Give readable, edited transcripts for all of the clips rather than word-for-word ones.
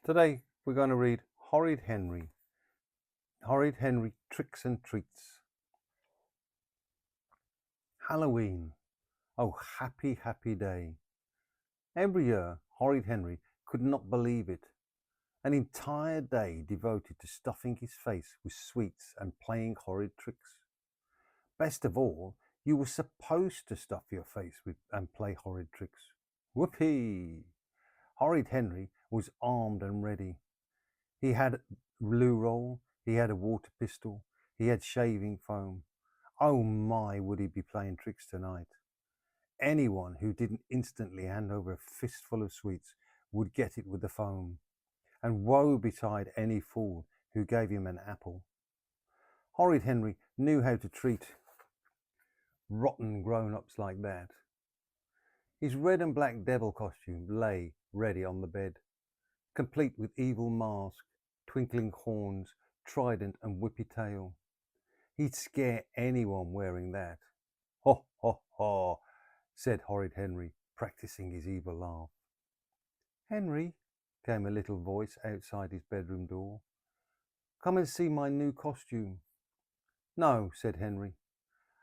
Today we're going to read Horrid Henry. Horrid Henry Tricks and Treats. Halloween. Oh, happy, happy day. Every year, Horrid Henry could not believe it. An entire day devoted to stuffing his face with sweets and playing horrid tricks. Best of all, you were supposed to stuff your face with and play horrid tricks. Whoopee! Horrid Henry was armed and ready. He had loo roll, he had a water pistol, he had shaving foam. Oh my, would he be playing tricks tonight? Anyone who didn't instantly hand over a fistful of sweets would get it with the foam. And woe betide any fool who gave him an apple. Horrid Henry knew how to treat rotten grown-ups like that. His red and black devil costume lay ready on the bed, complete with evil mask, twinkling horns, trident and whippy tail. He'd scare anyone wearing that. Ho, ho, ho, said Horrid Henry, practicing his evil laugh. Henry, came a little voice outside his bedroom door. Come and see my new costume. No, said Henry.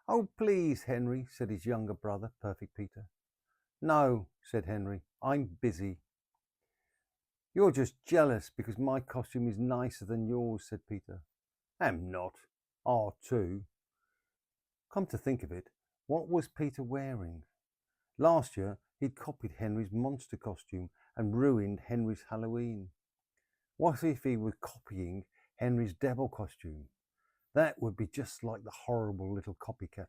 Oh, please, Henry, said his younger brother, Perfect Peter. No, said Henry, I'm busy. You're just jealous because my costume is nicer than yours, said Peter. Am not. R2. Come to think of it, what was Peter wearing? Last year, he'd copied Henry's monster costume and ruined Henry's Halloween. What if he were copying Henry's devil costume? That would be just like the horrible little copycat.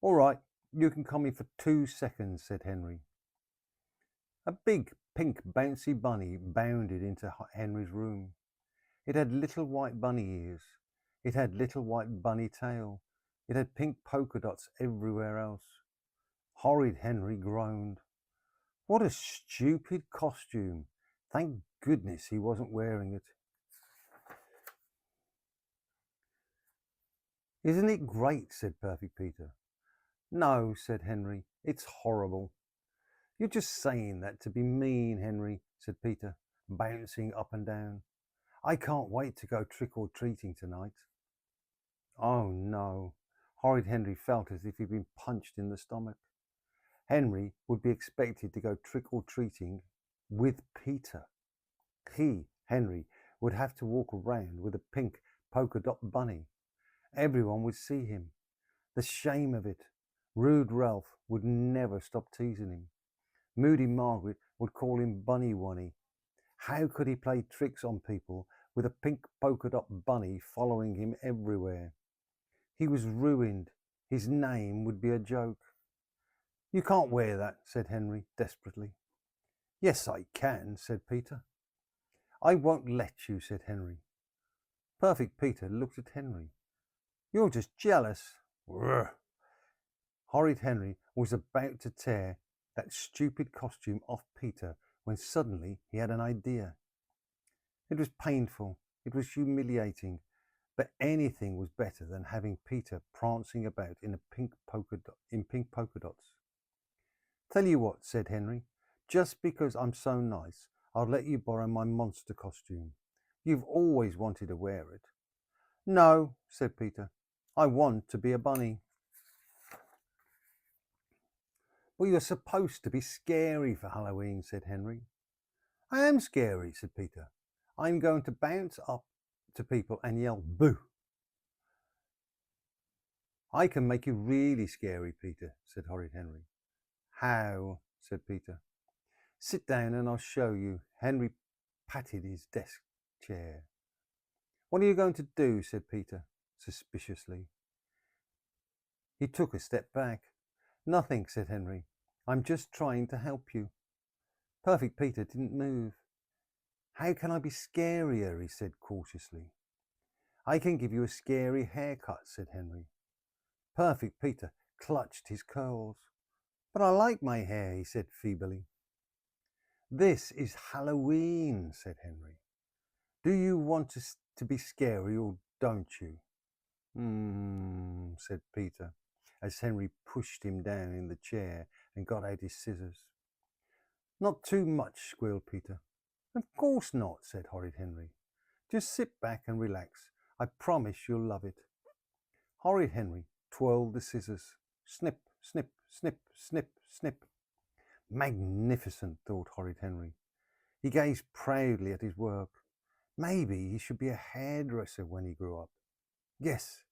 All right, you can come in for 2 seconds, said Henry. A big pink bouncy bunny bounded into Henry's room. It had little white bunny ears. It had little white bunny tail. It had pink polka dots everywhere else. Horrid Henry groaned. What a stupid costume. Thank goodness he wasn't wearing it. Isn't it great, said Perfect Peter. No, said Henry, it's horrible. You're just saying that to be mean, Henry, said Peter, bouncing up and down. I can't wait to go trick-or-treating tonight. Oh no, Horrid Henry felt as if he'd been punched in the stomach. Henry would be expected to go trick-or-treating with Peter. He, Henry, would have to walk around with a pink polka dot bunny. Everyone would see him. The shame of it. Rude Ralph would never stop teasing him. Moody Margaret would call him Bunny Wunny. How could he play tricks on people with a pink polka dot bunny following him everywhere? He was ruined. His name would be a joke. You can't wear that, said Henry desperately. Yes, I can, said Peter. I won't let you, said Henry. Perfect Peter looked at Henry. You're just jealous. Rrr. Horrid Henry was about to tear that stupid costume off Peter when suddenly he had an idea. It was painful, it was humiliating, but anything was better than having Peter prancing about in pink polka dots. Tell you what, said Henry, just because I'm so nice, I'll let you borrow my monster costume. You've always wanted to wear it. No, said Peter, I want to be a bunny. Well, you're supposed to be scary for Halloween, said Henry. I am scary, said Peter. I'm going to bounce up to people and yell boo. I can make you really scary, Peter, said Horrid Henry. How? Said Peter. Sit down and I'll show you. Henry patted his desk chair. What are you going to do? Said Peter, suspiciously. He took a step back. Nothing, said Henry. I'm just trying to help you. Perfect Peter didn't move. How can I be scarier? He said cautiously. I can give you a scary haircut, said Henry. Perfect Peter clutched his curls. But I like my hair, he said feebly. This is Halloween, said Henry. Do you want to be scary or don't you? Said Peter, as Henry pushed him down in the chair and got out his scissors. Not too much, squealed Peter. Of Course not, said Horrid Henry. Just sit back and relax. I promise you'll love it. Horrid Henry twirled the scissors. Snip, snip, snip, snip, snip. Magnificent, thought Horrid Henry. He gazed proudly at his work. Maybe he should be a hairdresser when he grew up. Yes,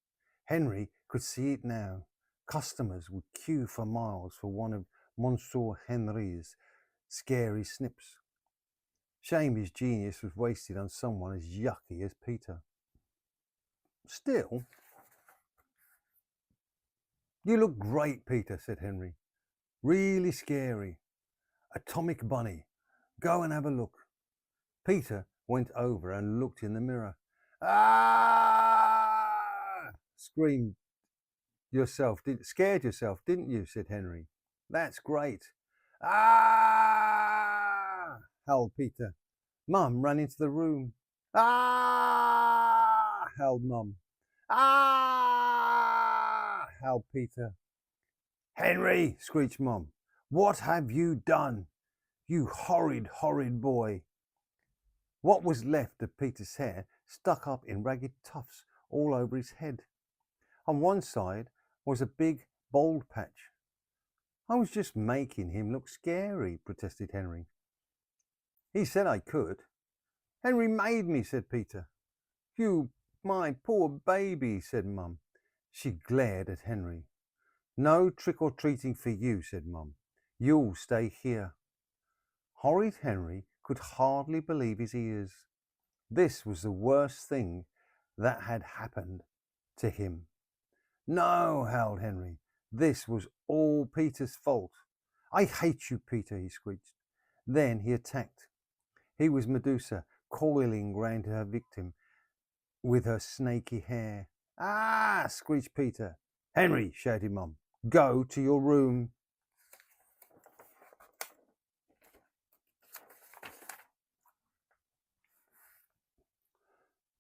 Henry could see it now. Customers would queue for miles for one of Monsieur Henry's scary snips. Shame his genius was wasted on someone as yucky as Peter. Still, you look great, Peter, said Henry. Really scary. Atomic bunny. Go and have a look. Peter went over and looked in the mirror. Ah! Screamed scared yourself, didn't you? Said Henry. That's great. Ah! Howled Peter. Mum ran into the room. Ah! Howled Mum. Ah! Howled Peter. Henry, screeched Mum. What have you done? You horrid, horrid boy. What was left of Peter's hair stuck up in ragged tufts all over his head. On one side was a big, bald patch. I was just making him look scary, protested Henry. He said I could. Henry made me, said Peter. You, my poor baby, said Mum. She glared at Henry. No trick-or-treating for you, said Mum. You'll stay here. Horrid Henry could hardly believe his ears. This was the worst thing that had happened to him. No, howled Henry. This was all Peter's fault. I hate you, Peter, he screeched. Then he attacked. He was Medusa, coiling round her victim with her snaky hair. Ah, screeched Peter. Henry, shouted Mum, go to your room.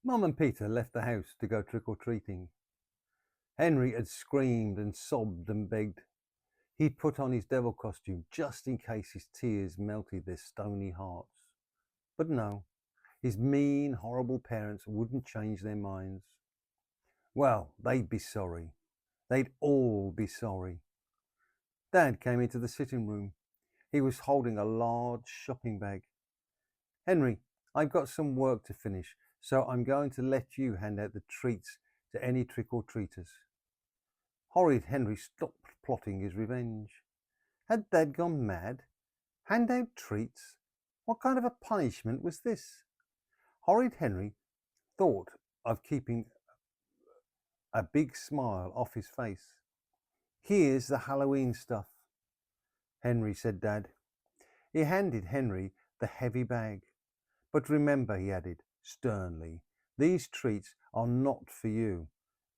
Mum and Peter left the house to go trick-or-treating. Henry had screamed and sobbed and begged. He'd put on his devil costume just in case his tears melted their stony hearts. But no, his mean, horrible parents wouldn't change their minds. Well, they'd be sorry. They'd all be sorry. Dad came into the sitting room. He was holding a large shopping bag. Henry, I've got some work to finish, so I'm going to let you hand out the treats to any trick-or-treaters. Horrid Henry stopped plotting his revenge. Had Dad gone mad? Hand out treats? What kind of a punishment was this? Horrid Henry thought of keeping a big smile off his face. Here's the Halloween stuff, Henry, said Dad. He handed Henry the heavy bag. But remember, he added sternly, these treats are not for you.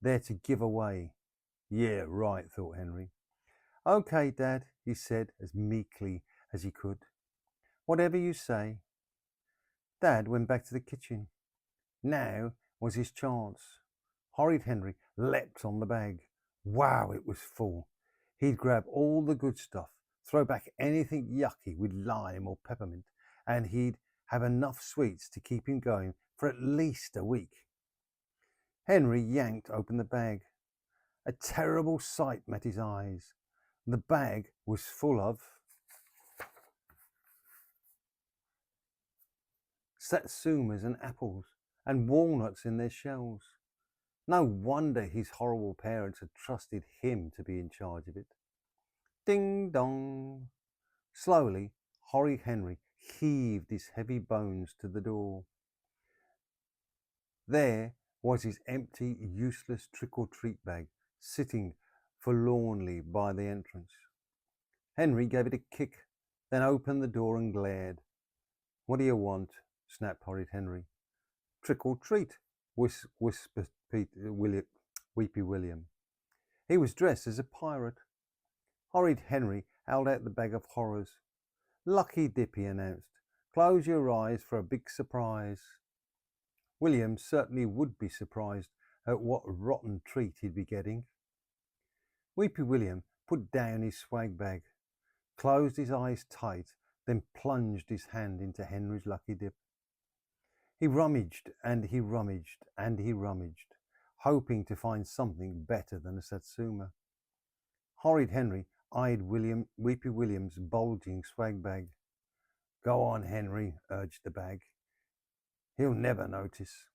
They're to give away. Yeah, right, thought Henry. Okay, Dad, he said as meekly as he could. Whatever you say. Dad went back to the kitchen. Now was his chance. Horrid Henry leapt on the bag. Wow, it was full. He'd grab all the good stuff, throw back anything yucky with lime or peppermint, and he'd have enough sweets to keep him going for at least a week. Henry yanked open the bag. A terrible sight met his eyes. The bag was full of satsumas and apples and walnuts in their shells. No wonder his horrible parents had trusted him to be in charge of it. Ding dong. Slowly, Horrid Henry heaved his heavy bones to the door. There was his empty, useless trick-or-treat bag, sitting forlornly by the entrance. Henry gave it a kick, then opened the door and glared. What do you want? Snapped Horrid Henry. Trick or treat, whispered Weepy William. He was dressed as a pirate. Horrid Henry held out the bag of horrors. Lucky dip, he announced. Close your eyes for a big surprise. William certainly would be surprised at what rotten treat he'd be getting. Weepy William put down his swag bag, closed his eyes tight, then plunged his hand into Henry's lucky dip. He rummaged and he rummaged and he rummaged, hoping to find something better than a Satsuma. Horrid Henry eyed Weepy William's bulging swag bag. Go on, Henry, urged the bag. He'll never notice.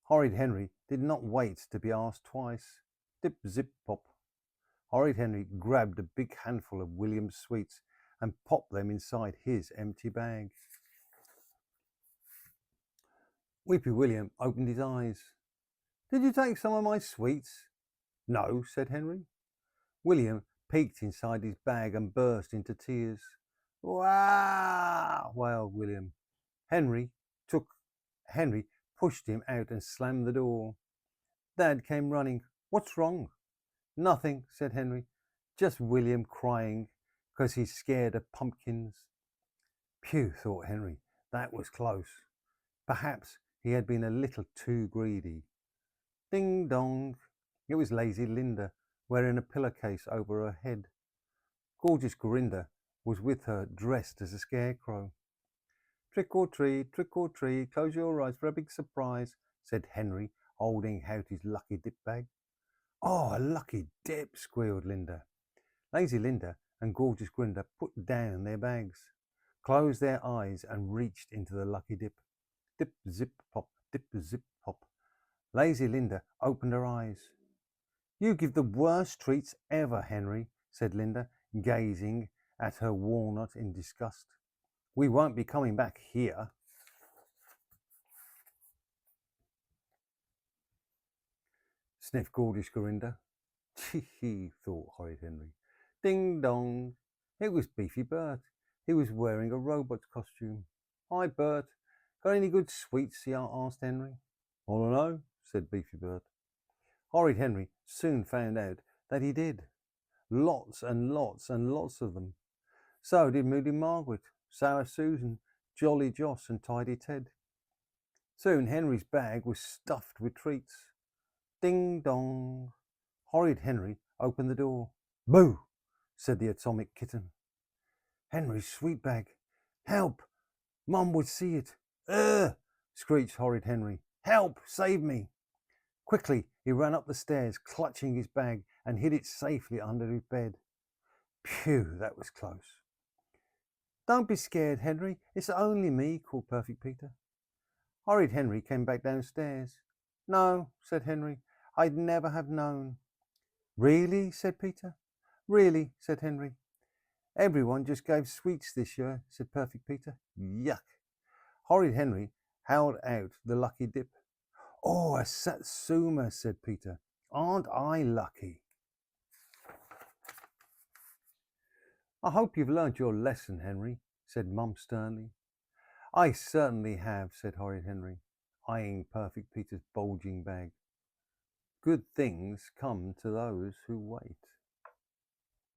Horrid Henry did not wait to be asked twice. Dip, zip, pop. Horrid Henry grabbed a big handful of William's sweets and popped them inside his empty bag. Weepy William opened his eyes. Did you take some of my sweets? No, said Henry. William peeked inside his bag and burst into tears. Wow! Wailed William. Henry pushed him out and slammed the door. Dad came running. What's wrong? Nothing, said Henry. Just William crying because he's scared of pumpkins. Phew, thought Henry. That was close. Perhaps he had been a little too greedy. Ding dong. It was lazy Linda, wearing a pillowcase over her head. Gorgeous Grinda was with her, dressed as a scarecrow. Trick or treat, close your eyes for a big surprise, said Henry, holding out his lucky dip bag. Oh, a lucky dip, squealed Linda. Lazy Linda and Gorgeous Grinda put down their bags, closed their eyes and reached into the lucky dip. Dip, zip, pop, dip, zip, pop. Lazy Linda opened her eyes. You give the worst treats ever, Henry, said Linda, gazing at her walnut in disgust. We won't be coming back here. Sniffed Gorgeous Grinda. Chee, thought Horrid Henry. Ding dong. It was Beefy Bert. He was wearing a robot's costume. Hi, Bert. Got any good sweets? He asked Henry. I don't know, said Beefy Bert. Horrid Henry soon found out that he did. Lots and lots and lots of them. So did Moody Margaret, Sour Susan, Jolly Joss and Tidy Ted. Soon Henry's bag was stuffed with treats. Ding dong. Horrid Henry opened the door. Boo, said the atomic kitten. Henry's sweet bag. Help! Mum would see it. Screeched Horrid Henry. Help! Save me! Quickly, he ran up the stairs, clutching his bag, and hid it safely under his bed. Phew, that was close. Don't be scared, Henry. It's only me, called Perfect Peter. Horrid Henry came back downstairs. No, said Henry. I'd never have known. Really? Said Peter. Really, said Henry. Everyone just gave sweets this year, said Perfect Peter. Yuck. Horrid Henry held out the lucky dip. Oh, a Satsuma, said Peter. Aren't I lucky? I hope you've learned your lesson, Henry, said Mum sternly. I certainly have, said Horrid Henry, eyeing Perfect Peter's bulging bag. Good things come to those who wait.